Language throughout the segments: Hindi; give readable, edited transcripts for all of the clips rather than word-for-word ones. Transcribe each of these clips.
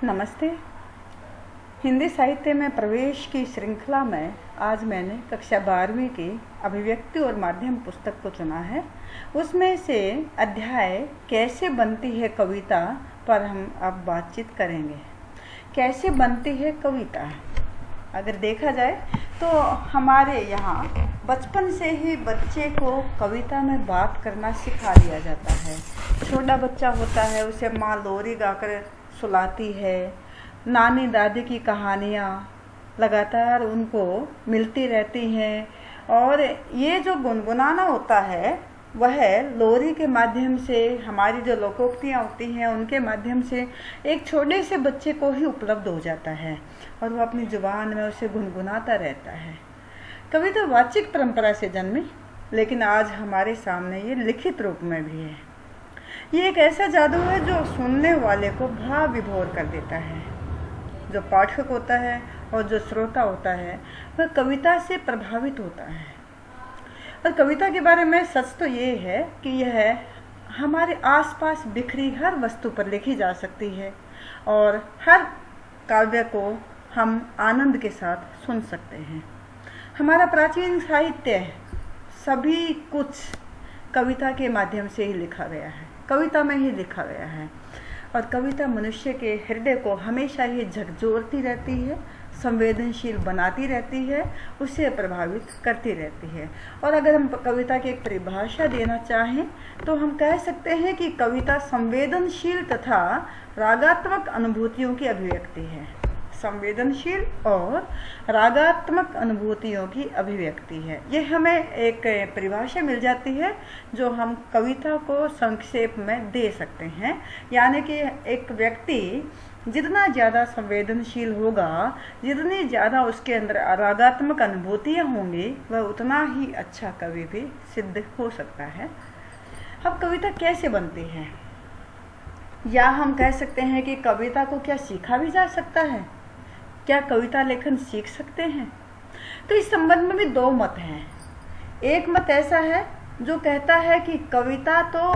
नमस्ते। हिंदी साहित्य में प्रवेश की श्रृंखला में आज मैंने कक्षा 12वीं की अभिव्यक्ति और माध्यम पुस्तक को चुना है। उसमें से अध्याय कैसे बनती है कविता पर हम अब बातचीत करेंगे। कैसे बनती है कविता, अगर देखा जाए तो हमारे यहाँ बचपन से ही बच्चे को कविता में बात करना सिखा दिया जाता है। छोटा बच्चा होता है, उसे माँ लोरी गाकर सुलाती है। नानी दादी की कहानियाँ लगातार उनको मिलती रहती हैं और ये जो गुनगुनाना होता है वह लोरी के माध्यम से, हमारी जो लोकोक्तियाँ होती हैं उनके माध्यम से एक छोटे से बच्चे को ही उपलब्ध हो जाता है और वो अपनी जुबान में उसे गुनगुनाता रहता है। कविता वाचिक परंपरा से जन्मी, लेकिन आज हमारे सामने ये लिखित रूप में भी है। ये एक ऐसा जादू है जो सुनने वाले को भाव विभोर कर देता है। जो पाठक होता है और जो श्रोता होता है वह कविता से प्रभावित होता है। और कविता के बारे में सच तो ये है कि यह हमारे आसपास बिखरी हर वस्तु पर लिखी जा सकती है और हर काव्य को हम आनंद के साथ सुन सकते हैं। हमारा प्राचीन साहित्य सभी कुछ कविता के माध्यम से ही लिखा गया है, कविता में ही लिखा गया है। और कविता मनुष्य के हृदय को हमेशा ही झकझोरती रहती है, संवेदनशील बनाती रहती है, उसे प्रभावित करती रहती है। और अगर हम कविता की एक परिभाषा देना चाहें तो हम कह सकते हैं कि कविता संवेदनशील तथा रागात्मक अनुभूतियों की अभिव्यक्ति है। संवेदनशील और रागात्मक अनुभूतियों की अभिव्यक्ति है। ये हमें एक परिभाषा मिल जाती है जो हम कविता को संक्षेप में दे सकते हैं। यानी कि एक व्यक्ति जितना ज़्यादा संवेदनशील होगा, जितनी ज़्यादा उसके अंदर रागात्मक अनुभूतियाँ होंगी, वह उतना ही अच्छा कवि भी सिद्ध हो सकता है। अब कविता कैसे बनती है, या हम कह सकते हैं कि कविता को क्या सीखा भी जा सकता है? क्या कविता लेखन सीख सकते हैं? तो इस संबंध में भी दो मत हैं। एक मत ऐसा है जो कहता है कि कविता तो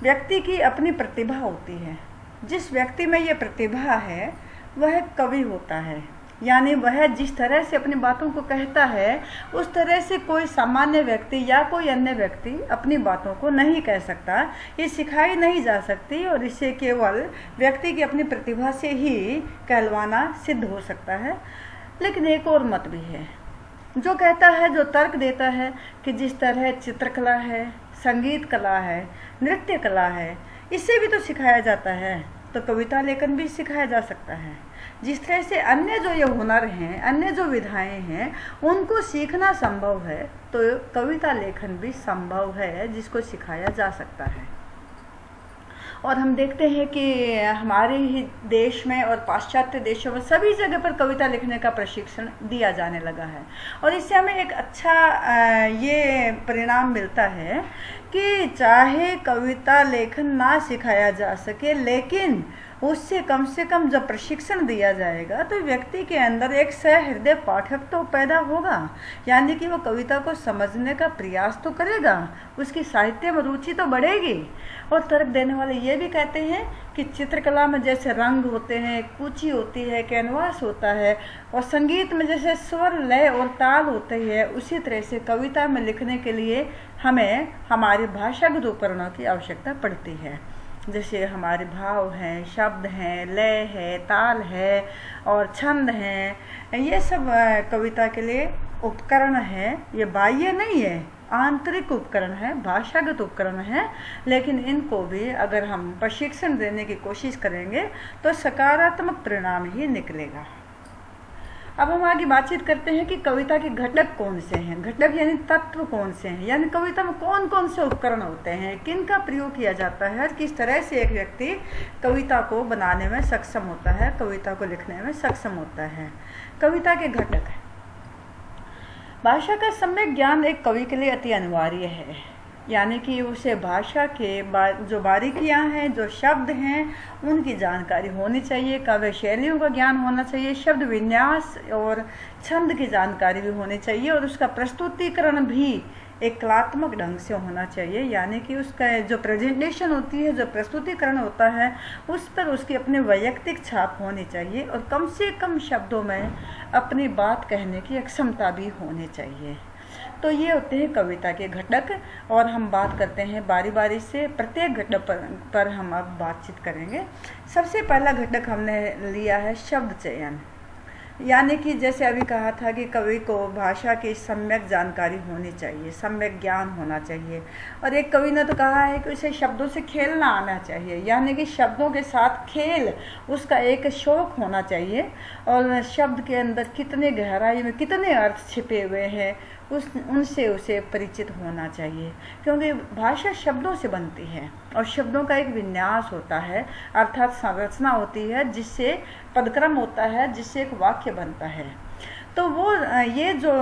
व्यक्ति की अपनी प्रतिभा होती है। जिस व्यक्ति में ये प्रतिभा है वह कवि होता है। यानी वह जिस तरह से अपनी बातों को कहता है उस तरह से कोई सामान्य व्यक्ति या कोई अन्य व्यक्ति अपनी बातों को नहीं कह सकता। ये सिखाई नहीं जा सकती और इसे केवल व्यक्ति की अपनी प्रतिभा से ही कहलवाना सिद्ध हो सकता है। लेकिन एक और मत भी है जो कहता है, जो तर्क देता है कि जिस तरह चित्रकला है, संगीत कला है, नृत्य कला है, इसे भी तो सिखाया जाता है, तो कविता लेखन भी सिखाया जा सकता है। जिस तरह से अन्य जो ये हुनर हैं, अन्य जो विधाएं हैं, उनको सीखना संभव है, तो कविता लेखन भी संभव है जिसको सिखाया जा सकता है। और हम देखते हैं कि हमारे ही देश में और पाश्चात्य देशों में सभी जगह पर कविता लिखने का प्रशिक्षण दिया जाने लगा है। और इससे हमें एक अच्छा ये परिणाम मिलता है कि चाहे कविता लेखन ना सिखाया जा सके, लेकिन उससे कम से कम जब प्रशिक्षण दिया जाएगा तो व्यक्ति के अंदर एक सहृदय पाठक तो पैदा होगा। यानी कि वो कविता को समझने का प्रयास तो करेगा, उसकी साहित्य में रुचि तो बढ़ेगी। और तर्क देने वाले ये भी कहते हैं कि चित्रकला में जैसे रंग होते हैं, कुची होती है, कैनवास होता है, और संगीत में जैसे स्वर, लय और ताल होते हैं, उसी तरह से कविता में लिखने के लिए हमें हमारे भाषागत उपकरणों की आवश्यकता पड़ती है। जैसे हमारे भाव हैं, शब्द हैं, लय है, ताल है और छंद हैं। ये सब कविता के लिए उपकरण है। ये बाह्य नहीं है, आंतरिक उपकरण है, भाषागत उपकरण है। लेकिन इनको भी अगर हम प्रशिक्षण देने की कोशिश करेंगे तो सकारात्मक परिणाम ही निकलेगा। अब हम आगे बातचीत करते हैं कि कविता के घटक कौन से हैं। घटक यानी तत्व कौन से हैं, यानी कविता में कौन कौन से उपकरण होते हैं, किन का प्रयोग किया जाता है, किस तरह से एक व्यक्ति कविता को बनाने में सक्षम होता है, कविता को लिखने में सक्षम होता है। कविता के घटक, भाषा का सम्यक ज्ञान एक कवि के लिए अति अनिवार्य है। यानी कि उसे भाषा के जो बारीकियां हैं, जो शब्द हैं, उनकी जानकारी होनी चाहिए, काव्य शैलियों का ज्ञान होना चाहिए, शब्द विन्यास और छंद की जानकारी भी होनी चाहिए, और उसका प्रस्तुतिकरण भी एक कलात्मक ढंग से होना चाहिए, यानी कि उसका जो प्रेजेंटेशन होती है, जो प्रस्तुतिकरण होता है, उस पर उसकी अपनी वैयक्तिक छाप होनी चाहिए और कम से कम शब्दों में अपनी बात कहने की क्षमता भी होनी चाहिए। तो ये होते हैं कविता के घटक, और हम बात करते हैं बारी बारी से प्रत्येक घटक पर हम अब बातचीत करेंगे। सबसे पहला घटक हमने लिया है शब्द चयन, यानी कि जैसे अभी कहा था कि कवि को भाषा की सम्यक जानकारी होनी चाहिए, सम्यक ज्ञान होना चाहिए, और एक कवि ने तो कहा है कि उसे शब्दों से खेलना आना चाहिए, यानी कि शब्दों के साथ खेल उसका एक शौक होना चाहिए, और शब्द के अंदर कितने गहराई में कितने अर्थ छिपे हुए हैं उनसे उसे परिचित होना चाहिए, क्योंकि भाषा शब्दों से बनती है और शब्दों का एक विन्यास होता है, अर्थात संरचना होती है, जिससे पदक्रम होता है, जिससे एक वाक्य बनता है। तो वो ये जो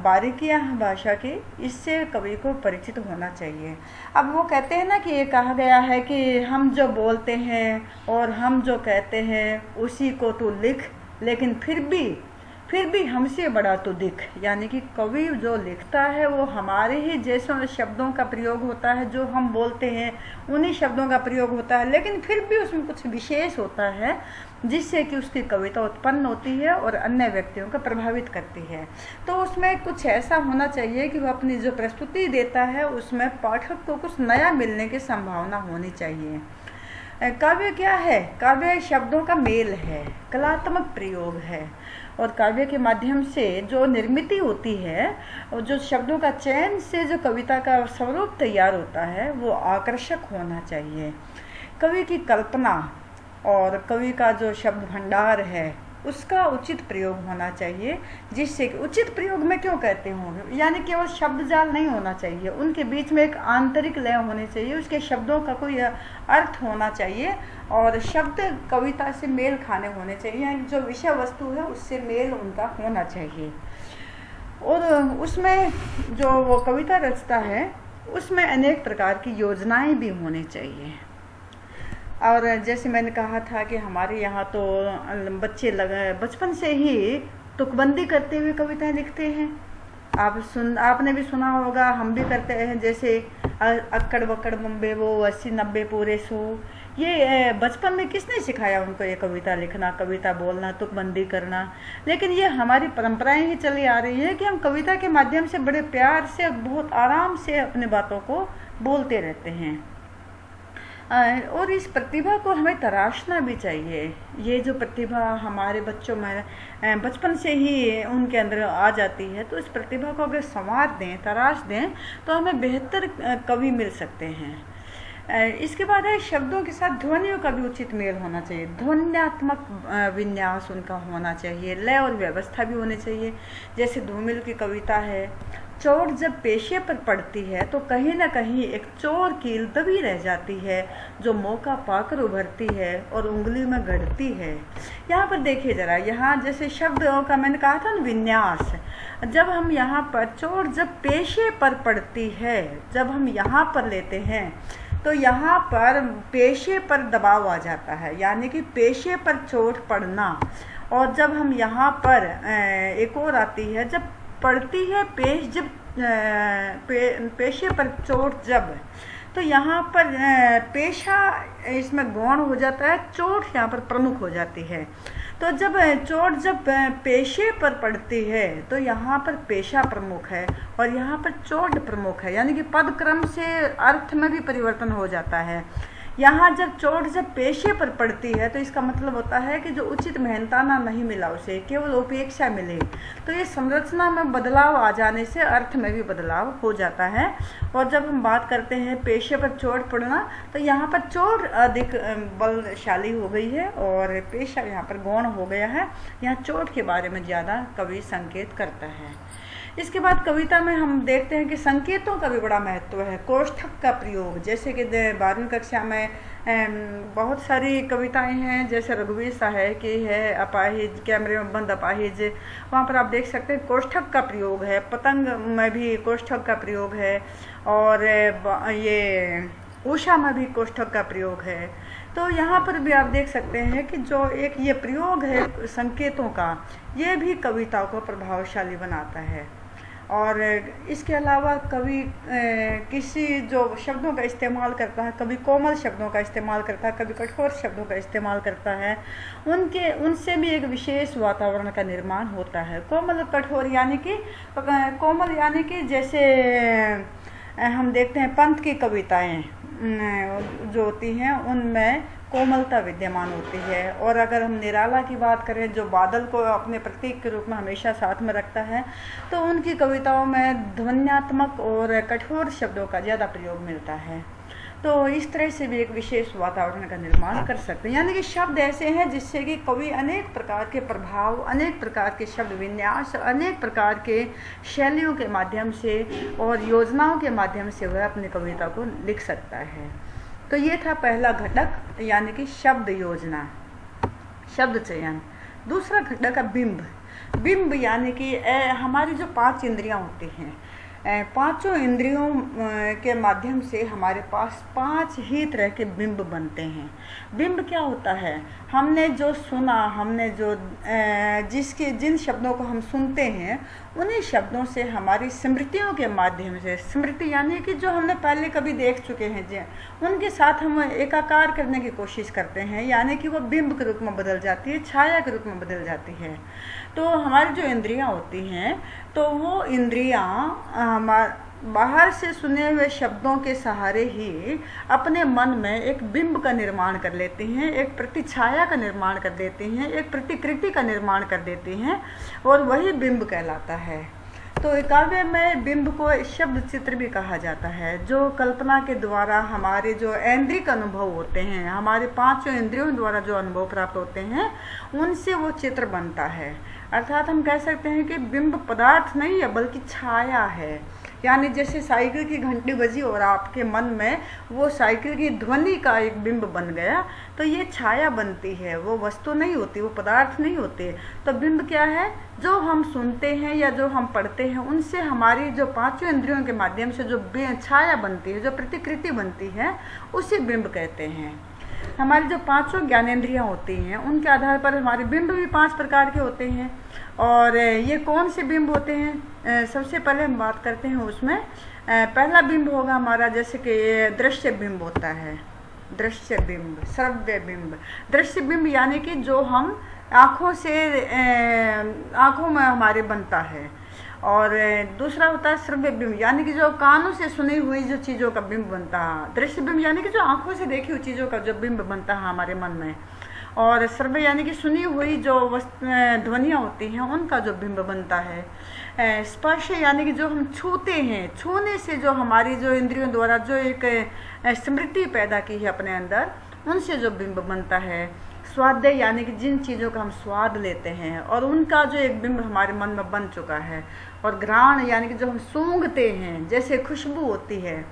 बारीकियां हैं भाषा की, इससे कवि को परिचित होना चाहिए। अब वो कहते हैं ना कि ये कहा गया है कि हम जो बोलते हैं और हम जो कहते हैं उसी को तू लिख, लेकिन फिर भी हमसे बड़ा तो दिख, यानी कि कवि जो लिखता है वो हमारे ही जैसे शब्दों का प्रयोग होता है, जो हम बोलते हैं उन्हीं शब्दों का प्रयोग होता है, लेकिन फिर भी उसमें कुछ विशेष होता है जिससे कि उसकी कविता उत्पन्न होती है और अन्य व्यक्तियों को प्रभावित करती है। तो उसमें कुछ ऐसा होना चाहिए कि वो अपनी जो प्रस्तुति देता है उसमें पाठक को कुछ नया मिलने की संभावना होनी चाहिए। काव्य क्या है? काव्य शब्दों का मेल है, कलात्मक प्रयोग है, और काव्य के माध्यम से जो निर्मिति होती है और जो शब्दों का चयन से जो कविता का स्वरूप तैयार होता है वो आकर्षक होना चाहिए। कवि की कल्पना और कवि का जो शब्द भंडार है उसका उचित प्रयोग होना चाहिए, जिससे कि उचित प्रयोग में क्यों कहते होंगे, यानी केवल शब्द जाल नहीं होना चाहिए, उनके बीच में एक आंतरिक लय होनी चाहिए, उसके शब्दों का कोई अर्थ होना चाहिए और शब्द कविता से मेल खाने होने चाहिए, यानी जो विषय वस्तु है उससे मेल उनका होना चाहिए। और उसमें जो वो कविता रचता है उसमें अनेक प्रकार की योजनाएं भी होनी चाहिए। और जैसे मैंने कहा था कि हमारे यहाँ तो बच्चे बचपन से ही तुकबंदी करते हुए कविताएं लिखते हैं। आपने भी सुना होगा, हम भी करते हैं, जैसे अक्कड़ बक्कड़ बम्बे वो 80-90 पूरे सो। ये बचपन में किसने सिखाया उनको ये कविता लिखना, कविता बोलना, तुकबंदी करना? लेकिन ये हमारी परंपराएं ही चली आ रही है कि हम कविता के माध्यम से बड़े प्यार से, बहुत आराम से अपने बातों को बोलते रहते हैं, और इस प्रतिभा को हमें तराशना भी चाहिए। ये जो प्रतिभा हमारे बच्चों में बचपन से ही उनके अंदर आ जाती है, तो इस प्रतिभा को अगर संवार दें, तराश दें, तो हमें बेहतर कवि मिल सकते हैं। इसके बाद है शब्दों के साथ ध्वनियों का भी उचित मेल होना चाहिए, ध्वन्यात्मक विन्यास उनका होना चाहिए, लय और व्यवस्था भी होनी चाहिए। जैसे धूमिल की कविता है, चोट जब पेशे पर पड़ती है तो कहीं ना कहीं एक चोर कील दबी रह जाती है, जो मौका पाकर उभरती है और उंगली में गढ़ती है। यहाँ पर देखिए जरा, यहाँ जैसे शब्दों का मैंने कहा था ना विन्यास, जब हम यहाँ पर चोट जब पेशे पर पड़ती है, जब हम यहाँ पर लेते हैं तो यहाँ पर पेशे पर दबाव आ जाता है, यानी कि पेशे पर चोट पड़ना। और जब हम यहाँ पर एक और आती है, जब पड़ती है पेशे पर चोट जब, तो यहाँ पर पेशा इसमें गौण हो जाता है, चोट यहाँ पर प्रमुख हो जाती है। तो जब चोट जब पेशे पर पड़ती है तो यहाँ पर पेशा प्रमुख है और यहाँ पर चोट प्रमुख है, यानी कि पद क्रम से अर्थ में भी परिवर्तन हो जाता है। यहाँ जब चोट जब पेशे पर पड़ती है तो इसका मतलब होता है कि जो उचित मेहनताना नहीं मिला उसे, केवल उपेक्षा मिले, तो ये संरचना में बदलाव आ जाने से अर्थ में भी बदलाव हो जाता है। और जब हम बात करते हैं पेशे पर चोट पड़ना, तो यहाँ पर चोट अधिक बलशाली हो गई है और पेशा यहाँ पर गौण हो गया है। यहाँ चोट के बारे में ज़्यादा कवि संकेत करता है। इसके बाद कविता में हम देखते हैं कि संकेतों का भी बड़ा महत्व है, कोष्ठक का प्रयोग। जैसे कि 12वीं कक्षा में बहुत सारी कविताएं हैं, जैसे रघुवीर साहब की है अपाहिज, कैमरे में बंद अपाहिज, वहाँ पर आप देख सकते हैं कोष्ठक का प्रयोग है। पतंग में भी कोष्ठक का प्रयोग है, और ये उषा में भी कोष्ठक का प्रयोग है। तो यहाँ पर भी आप देख सकते हैं कि जो एक ये प्रयोग है संकेतों का, ये भी कविता को प्रभावशाली बनाता है। और इसके अलावा कवि किसी जो शब्दों का इस्तेमाल करता है, कभी कोमल शब्दों का इस्तेमाल करता है, कभी कठोर शब्दों का इस्तेमाल करता है, उनसे भी एक विशेष वातावरण का निर्माण होता है। कोमल और कठोर यानी कि कोमल यानी कि जैसे हम देखते हैं पंत की कविताएं जो होती हैं उनमें कोमलता विद्यमान होती है। और अगर हम निराला की बात करें जो बादल को अपने प्रतीक के रूप में हमेशा साथ में रखता है, तो उनकी कविताओं में ध्वन्यात्मक और कठोर शब्दों का ज़्यादा प्रयोग मिलता है। तो इस तरह से भी एक विशेष वातावरण का निर्माण कर सकते हैं। यानी कि शब्द ऐसे हैं जिससे कि कवि अनेक प्रकार के प्रभाव, अनेक प्रकार के शब्द विन्यास, अनेक प्रकार के शैलियों के माध्यम से और योजनाओं के माध्यम से वह अपनी कविता को लिख सकता है। तो ये था पहला घटक यानी कि शब्द योजना, शब्द चयन। दूसरा घटक है बिंब। बिंब यानी कि हमारी जो 5 इंद्रियां होती हैं, 5 इंद्रियों के माध्यम से हमारे पास 5 ही तरह के बिंब बनते हैं। बिंब क्या होता है? हमने जो सुना, हमने जो जिन शब्दों को हम सुनते हैं उन्हीं शब्दों से हमारी स्मृतियों के माध्यम से, स्मृति यानी कि जो हमने पहले कभी देख चुके हैं उनके साथ हम एकाकार करने की कोशिश करते हैं, यानी कि वो बिंब के रूप में बदल जाती है, छाया के रूप में बदल जाती है। तो हमारी जो इंद्रियां होती हैं, तो वो इंद्रियां बाहर से सुने हुए शब्दों के सहारे ही अपने मन में एक बिंब का निर्माण कर लेती हैं, एक प्रतिछाया का निर्माण कर देती हैं, एक प्रतिकृति का निर्माण कर देती हैं, और वही बिंब कहलाता है। तो काव्य में बिंब को शब्द चित्र भी कहा जाता है, जो कल्पना के द्वारा हमारे जो ऐन्द्रिक अनुभव होते हैं, हमारे 5 इंद्रियों द्वारा जो अनुभव प्राप्त होते हैं, उनसे वो चित्र बनता है। अर्थात हम कह सकते हैं कि बिंब पदार्थ नहीं है बल्कि छाया है। यानी जैसे साइकिल की घंटी बजी और आपके मन में वो साइकिल की ध्वनि का एक बिंब बन गया, तो ये छाया बनती है, वो वस्तु नहीं होती, वो पदार्थ नहीं होते। तो बिंब क्या है? जो हम सुनते हैं या जो हम पढ़ते हैं उनसे हमारी जो 5 इंद्रियों के माध्यम से जो छाया बनती है, जो प्रतिकृति बनती है, उसे बिंब कहते हैं। हमारी जो 5 ज्ञानेंद्रियां होती हैं उनके आधार पर हमारे बिंब भी 5 प्रकार के होते हैं। और ये कौन से बिंब होते हैं? सबसे पहले हम बात करते हैं उसमें। पहला बिंब होगा हमारा जैसे कि दृश्य बिंब होता है, दृश्य बिंब, श्रव्य बिंब। दृश्य बिंब यानी कि जो हम आँखों में हमारे बनता है। और दूसरा होता है श्रव्य बिंब, यानी कि जो कानों से सुनी हुई जो चीज़ों का बिंब बनता है। दृश्य बिंब यानी कि जो आंखों से देखी हुई चीज़ों का जो बिंब बनता है हमारे मन में। और श्रव्य यानी कि सुनी हुई जो ध्वनियाँ होती हैं उनका जो बिंब बनता है। स्पर्श यानी कि जो हम छूते हैं, छूने से जो हमारी जो इंद्रियों द्वारा जो एक स्मृति पैदा की है अपने अंदर, उनसे जो बिंब बनता है। स्वाद यानी कि जिन चीज़ों का हम स्वाद लेते हैं और उनका जो एक बिंब हमारे मन में बन चुका है। और घ्राण यानी कि जो हम सूंघते हैं, जैसे खुशबू होती है,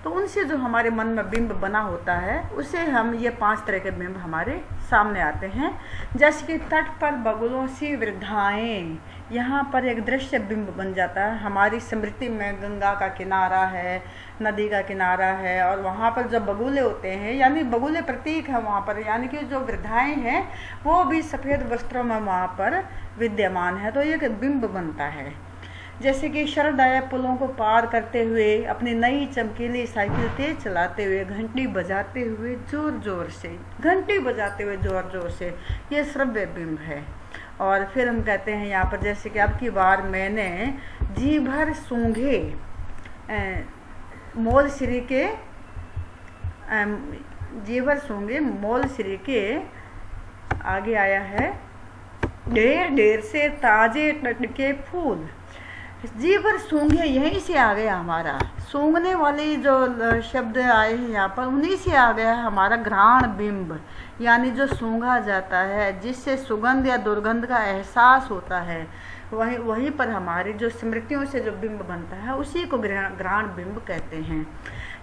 तो उनसे जो हमारे मन में बिंब बना होता है, उसे हम ये 5 तरह के बिंब हमारे सामने आते हैं। जैसे कि तट पर बगुलों सी वृद्धाएं, यहाँ पर एक दृश्य बिंब बन जाता है। हमारी स्मृति में गंगा का किनारा है, नदी का किनारा है, और वहाँ पर जो बगुले होते हैं, यानी बगुले प्रतीक है वहाँ पर, यानी कि जो वृद्धाएं हैं वो भी सफ़ेद वस्त्रों में वहाँ पर विद्यमान है, तो एक बिंब बनता है। जैसे कि शरदाया पुलों को पार करते हुए अपनी नई चमकीली साइकिल तेज चलाते हुए, घंटी बजाते हुए जोर जोर से, घंटी बजाते हुए जोर जोर से, ये श्रव्य बिंब है। और फिर हम कहते हैं यहाँ पर जैसे कि अब की बार मैंने जी भर सूंघे मोल श्री के, जी भर सूंघे मोल श्री के, आगे आया है ढेर ढेर से ताजे टटके फूल। जी भर सूंघे यहीं से आ गया हमारा, सूंघने वाले जो शब्द आए हैं यहाँ पर, उन्हीं से आ गया है हमारा घ्राण बिंब, यानी जो सूंघा जाता है, जिससे सुगंध या दुर्गंध का एहसास होता है, वहीं पर हमारी जो स्मृतियों से जो बिंब बनता है उसी को घ्राण बिंब कहते हैं।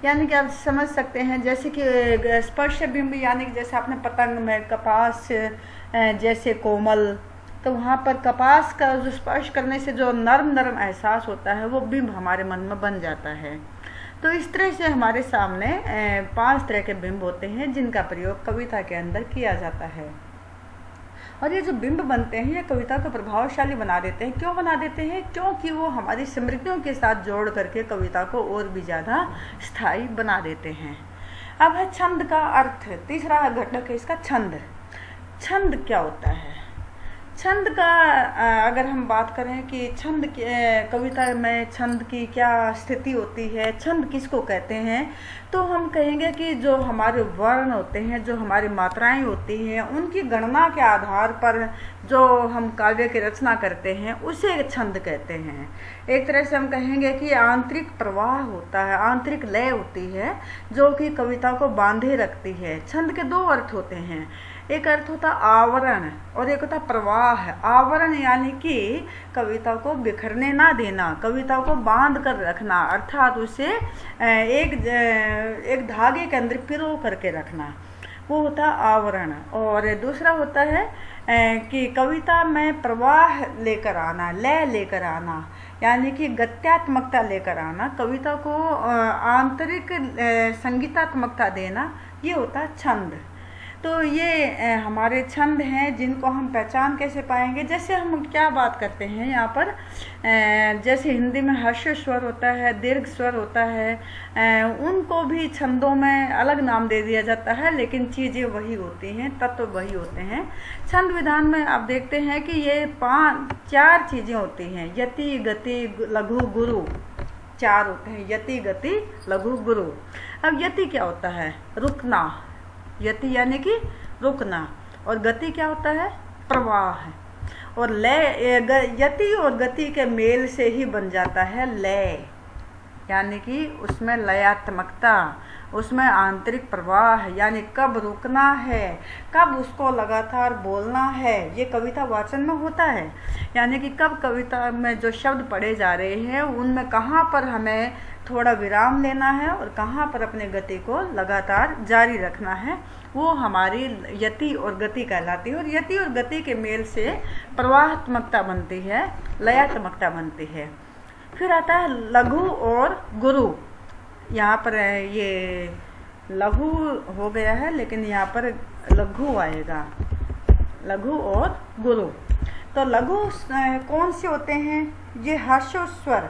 यानी कि आप समझ सकते हैं जैसे कि स्पर्श बिंब, यानी कि जैसे आपने पतंग में कपास जैसे कोमल, तो वहाँ पर कपास का जो स्पर्श करने से जो नरम नरम एहसास होता है वो बिंब हमारे मन में बन जाता है। तो इस तरह से हमारे सामने 5 तरह के बिंब होते हैं जिनका प्रयोग कविता के अंदर किया जाता है। और ये जो बिंब बनते हैं ये कविता को प्रभावशाली बना देते हैं। क्यों बना देते हैं? क्योंकि वो हमारी स्मृतियों के साथ जोड़ करके कविता को और भी ज़्यादा स्थायी बना देते हैं। अब है छंद का अर्थ। तीसरा घटक है इसका छंद। छंद क्या होता है? छंद का अगर हम बात करें कि छंद कविता में छंद की क्या स्थिति होती है, छंद किसको कहते हैं, तो हम कहेंगे कि जो हमारे वर्ण होते हैं, जो हमारी मात्राएं होती हैं, उनकी गणना के आधार पर जो हम काव्य की रचना करते हैं उसे छंद कहते हैं। एक तरह से हम कहेंगे कि आंतरिक प्रवाह होता है, आंतरिक लय होती है जो कि कविता को बांधे रखती है। छंद के दो अर्थ होते हैं, एक अर्थ होता आवरण और एक होता प्रवाह। आवरण यानी कि कविता को बिखरने ना देना, कविता को बांध कर रखना, अर्थात उसे एक धागे के अंदर पिरो करके रखना, वो होता आवरण। और दूसरा होता है कि कविता में प्रवाह लेकर आना, लय लेकर आना, यानी कि गत्यात्मकता लेकर आना, कविता को आंतरिक संगीतात्मकता देना, ये होता छंद। तो ये हमारे छंद हैं जिनको हम पहचान कैसे पाएंगे। जैसे हम क्या बात करते हैं यहाँ पर, जैसे हिंदी में ह्रस्व स्वर होता है, दीर्घ स्वर होता है, उनको भी छंदों में अलग नाम दे दिया जाता है, लेकिन चीज़ें वही होती हैं, तत्व वही होते हैं। छंद विधान में आप देखते हैं कि ये 4 चीज़ें होती हैं, यति, गति, लघु, गुरु, 4 होते हैं, यति, गति, लघु, गुरु। अब यति क्या होता है? रुकना, यति यानी कि रुकना। और गति क्या होता है? प्रवाह। और लय, यति और गति के मेल से ही बन जाता है लय, यानी कि उसमें लयात्मकता, उसमें आंतरिक प्रवाह, यानी कब रुकना है, कब उसको लगातार बोलना है, ये कविता वाचन में होता है। यानी कि कब कविता में जो शब्द पढ़े जा रहे हैं उनमें कहाँ पर हमें थोड़ा विराम लेना है और कहाँ पर अपने गति को लगातार जारी रखना है, वो हमारी यति और गति कहलाती है। और यति और गति के मेल से प्रवाहात्मकता बनती है, लयात्मकता बनती है। फिर आता है लघु और गुरु। यहाँ पर ये लघु हो गया है, लेकिन यहाँ पर लघु आएगा, लघु और गुरु। तो लघु कौन से होते हैं? ये ह्रस्व स्वर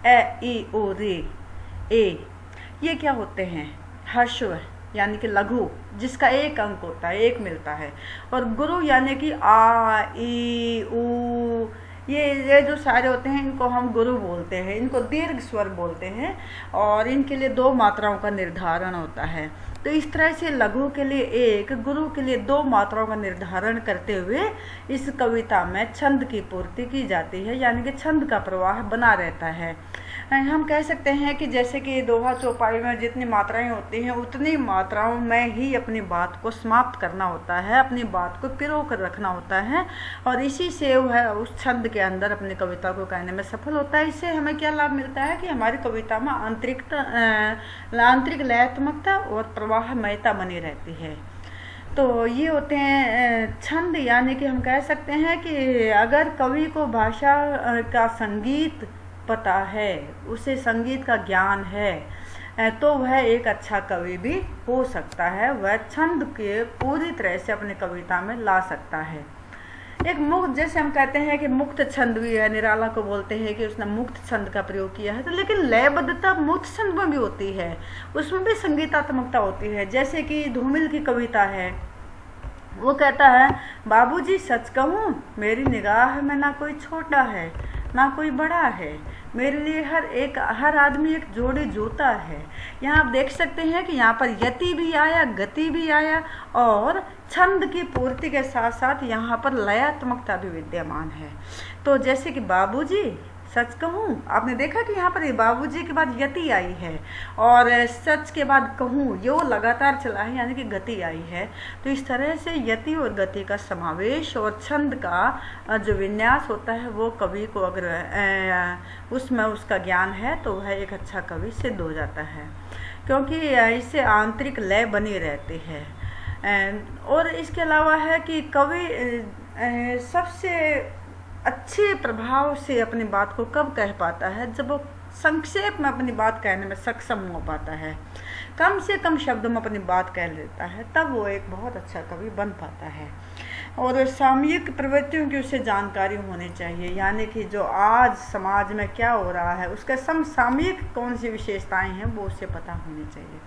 ए, ई, ओ, रे, ए, ये क्या होते हैं? ह्रस्व यानी कि लघु, जिसका एक अंक होता है, एक मिलता है। और गुरु यानी कि आ, ई, ऊ, ये जो सारे होते हैं इनको हम गुरु बोलते हैं, इनको दीर्घ स्वर बोलते हैं और इनके लिए 2 मात्राओं का निर्धारण होता है। तो इस तरह से लघु के लिए 1, गुरु के लिए 2 मात्राओं का निर्धारण करते हुए इस कविता में छंद की पूर्ति की जाती है, यानी कि छंद का प्रवाह बना रहता है। हम कह सकते हैं कि जैसे कि दोहा चौपाई में जितनी मात्राएं होती हैं उतनी मात्राओं में ही अपनी बात को समाप्त करना होता है, अपनी बात को पिरो कर रखना होता है, और इसी से वह उस छंद के अंदर अपनी कविता को कहने में सफल होता है। इससे हमें क्या लाभ मिलता है कि हमारी कविता में आंतरिक लयात्मकता और प्रवाहमयता बनी रहती है। तो ये होते हैं छंद। यानी कि हम कह सकते हैं कि अगर कवि को भाषा का संगीत पता है, उसे संगीत का ज्ञान है, तो वह एक अच्छा कवि भी हो सकता है, वह छंद के पूरी तरह से अपनी कविता में ला सकता है। एक मुक्त, जैसे हम कहते हैं कि मुक्त छंद भी है, निराला को बोलते हैं कि उसने मुक्त छंद का प्रयोग किया है, तो लेकिन लयबद्धता मुक्त छंद में भी होती है, उसमें भी संगीतात्मकता होती है। जैसे कि धूमिल की कविता है, वो कहता है, बाबूजी सच कहूँ मेरी निगाह में ना कोई छोटा है ना कोई बड़ा है, मेरे लिए हर आदमी एक जोड़ी जूता है। यहाँ आप देख सकते हैं कि यहाँ पर यति भी आया, गति भी आया और छंद की पूर्ति के साथ साथ यहाँ पर लयात्मकता भी विद्यमान है। तो जैसे कि बाबूजी सच कहूँ, आपने देखा कि यहाँ पर बाबूजी के बाद यति आई है और सच के बाद कहूँ, ये वो लगातार चला है, यानी कि गति आई है। तो इस तरह से यति और गति का समावेश और छंद का जो विन्यास होता है वो कवि को अगर उसमें उसका ज्ञान है तो वह एक अच्छा कवि सिद्ध हो जाता है, क्योंकि इससे आंतरिक लय बनी रहती है। और इसके अलावा है कि कवि सबसे अच्छे प्रभाव से अपनी बात को कब कह पाता है? जब वो संक्षेप में अपनी बात कहने में सक्षम हो पाता है, कम से कम शब्दों में अपनी बात कह लेता है, तब वो एक बहुत अच्छा कवि बन पाता है। और सामयिक प्रवृत्तियों की उसे जानकारी होनी चाहिए, यानी कि जो आज समाज में क्या हो रहा है उसका समसामयिक कौन सी विशेषताएं हैं वो उसे पता होनी चाहिए।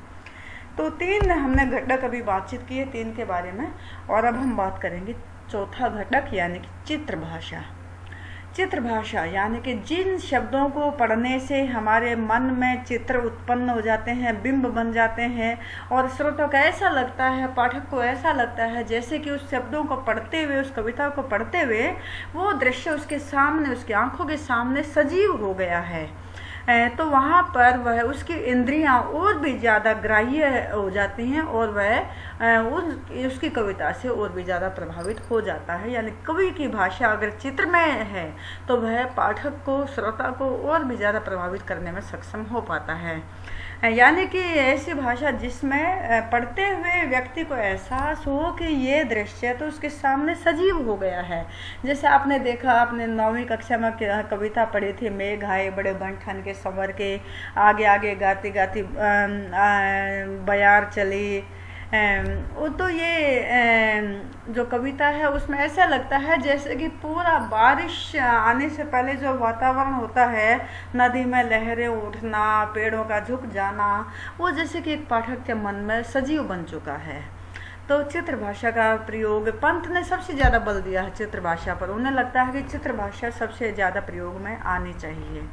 तो 3 हमने घटक अभी बातचीत की है 3 के बारे में, और अब हम बात करेंगे चौथा घटक यानी कि चित्र भाषा। चित्र भाषा यानी कि जिन शब्दों को पढ़ने से हमारे मन में चित्र उत्पन्न हो जाते हैं, बिंब बन जाते हैं, और श्रोता को ऐसा लगता है, पाठक को ऐसा लगता है जैसे कि उस शब्दों को पढ़ते हुए, उस कविता को पढ़ते हुए वो दृश्य उसके सामने, उसकी आंखों के सामने सजीव हो गया है, तो वहाँ पर वह उसकी इंद्रियां और भी ज़्यादा ग्राह्य हो जाती हैं और वह उसकी कविता से और भी ज़्यादा प्रभावित हो जाता है। यानी कवि की भाषा अगर चित्रमय है तो वह पाठक को, श्रोता को और भी ज़्यादा प्रभावित करने में सक्षम हो पाता है। यानी कि ऐसी भाषा जिसमें पढ़ते हुए व्यक्ति को एहसास हो कि ये दृश्य तो उसके सामने सजीव हो गया है। जैसे आपने देखा, आपने 9वीं कक्षा में कविता पढ़ी थी, मेघ आए बड़े बन ठन के संवर के, आगे आगे गाती गाती बयार चली, वो तो ये जो कविता है उसमें ऐसा लगता है जैसे कि पूरा बारिश आने से पहले जो वातावरण होता है, नदी में लहरें उठना, पेड़ों का झुक जाना, वो जैसे कि एक पाठक के मन में सजीव बन चुका है। तो चित्र भाषा का प्रयोग पंत ने सबसे ज़्यादा बल दिया है चित्र भाषा पर। उन्हें लगता है कि चित्र भाषा सबसे ज़्यादा प्रयोग में आनी चाहिए।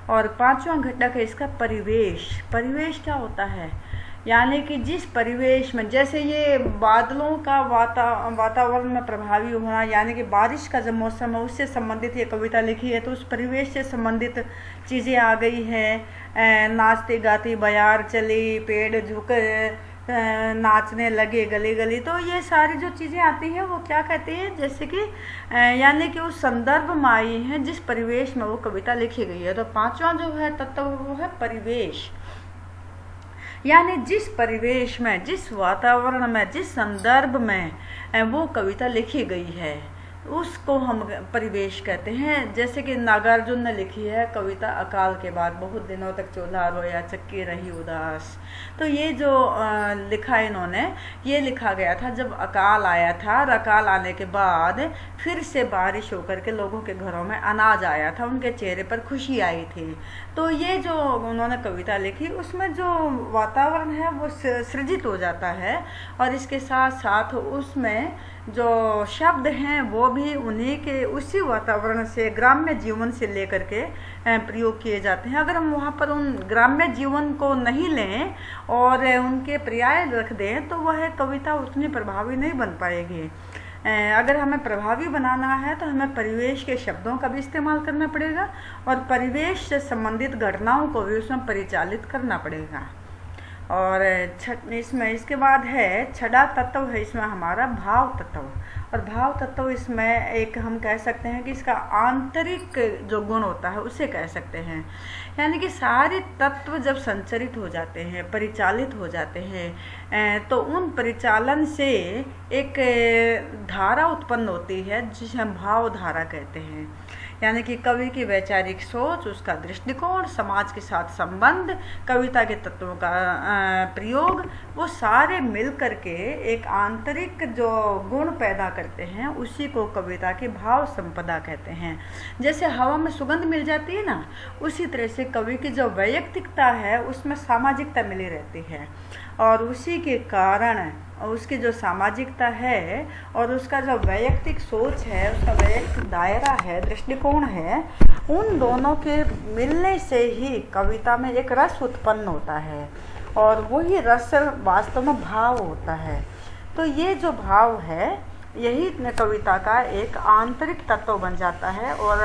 और 5वां घटक है इसका परिवेश। परिवेश क्या होता है? यानी कि जिस परिवेश में, जैसे ये बादलों का वातावरण में प्रभावी होना, यानी कि बारिश का जब मौसम है उससे संबंधित ये कविता लिखी है, तो उस परिवेश से संबंधित चीज़ें आ गई हैं। नाचती गाती बयार चली, पेड़ झुक नाचने लगे गली गली, तो ये सारी जो चीज़ें आती हैं वो क्या कहती हैं, जैसे कि यानी कि उस संदर्भ में आई हैं जिस परिवेश में वो कविता लिखी गई है। तो 5वां जो है तत्व वो है परिवेश। यानी जिस परिवेश में, जिस वातावरण में, जिस संदर्भ में वो कविता लिखी गई है उसको हम परिवेश कहते हैं। जैसे कि नागार्जुन ने लिखी है कविता अकाल के बाद, बहुत दिनों तक चूल्हा रोया चक्की रही उदास। तो ये जो लिखा इन्होंने, ये लिखा गया था जब अकाल आया था, और अकाल आने के बाद फिर से बारिश होकर के लोगों के घरों में अनाज आया था, उनके चेहरे पर खुशी आई थी। तो ये जो उन्होंने कविता लिखी उसमें जो वातावरण है वो सृजित हो जाता है, और इसके साथ साथ उसमें जो शब्द हैं वो भी उन्हीं के उसी वातावरण से, ग्राम्य जीवन से लेकर के प्रयोग किए जाते हैं। अगर हम वहाँ पर उन ग्राम्य जीवन को नहीं लें और उनके पर्याय रख दें तो वह कविता उतनी प्रभावी नहीं बन पाएगी। अगर हमें प्रभावी बनाना है तो हमें परिवेश के शब्दों का भी इस्तेमाल करना पड़ेगा और परिवेश से संबंधित घटनाओं को भी उसमें परिचालित करना पड़ेगा। और इसमें इसके बाद है 6वां तत्व है इसमें हमारा भाव तत्व। और भाव तत्व इसमें एक हम कह सकते हैं कि इसका आंतरिक जो गुण होता है उसे कह सकते हैं। यानी कि सारे तत्व जब संचरित हो जाते हैं, परिचालित हो जाते हैं, तो उन परिचालन से एक धारा उत्पन्न होती है जिसे हम भाव धारा कहते हैं। यानी कि कवि की वैचारिक सोच, उसका दृष्टिकोण, समाज के साथ संबंध, कविता के तत्वों का प्रयोग, वो सारे मिल करके एक आंतरिक जो गुण पैदा करते हैं उसी को कविता की भाव संपदा कहते हैं। जैसे हवा में सुगंध मिल जाती है ना, उसी तरह से कवि की जो वैयक्तिकता है उसमें सामाजिकता मिली रहती है, और उसी के कारण उसकी जो सामाजिकता है और उसका जो वैयक्तिक सोच है, उसका वैयक्तिक दायरा है, दृष्टिकोण है, उन दोनों के मिलने से ही कविता में एक रस उत्पन्न होता है, और वही रस वास्तव में भाव होता है। तो ये जो भाव है यही कविता का एक आंतरिक तत्व बन जाता है। और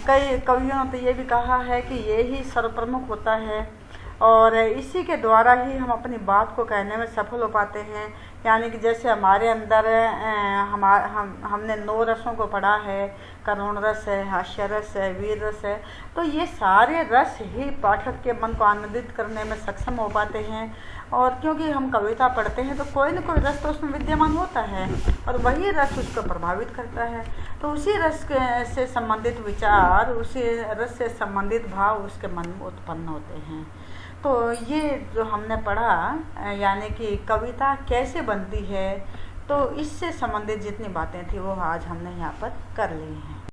कई कवियों ने तो ये भी कहा है कि ये ही सर्वप्रमुख होता है, और इसी के द्वारा ही हम अपनी बात को कहने में सफल हो पाते हैं। यानी कि जैसे हमारे अंदर हमने 9 रसों को पढ़ा है, करुण रस है, हास्य रस है, वीर रस है, तो ये सारे रस ही पाठक के मन को आनंदित करने में सक्षम हो पाते हैं। और क्योंकि हम कविता पढ़ते हैं तो कोई न कोई रस तो उसमें विद्यमान होता है, और वही रस उसको प्रभावित करता है। तो उसी रस से संबंधित विचार, उसी रस से संबंधित भाव उसके मन में उत्पन्न होते हैं। तो ये जो हमने पढ़ा, यानी कि कविता कैसे बनती है, तो इससे संबंधित जितनी बातें थी वो आज हमने यहाँ पर कर ली हैं।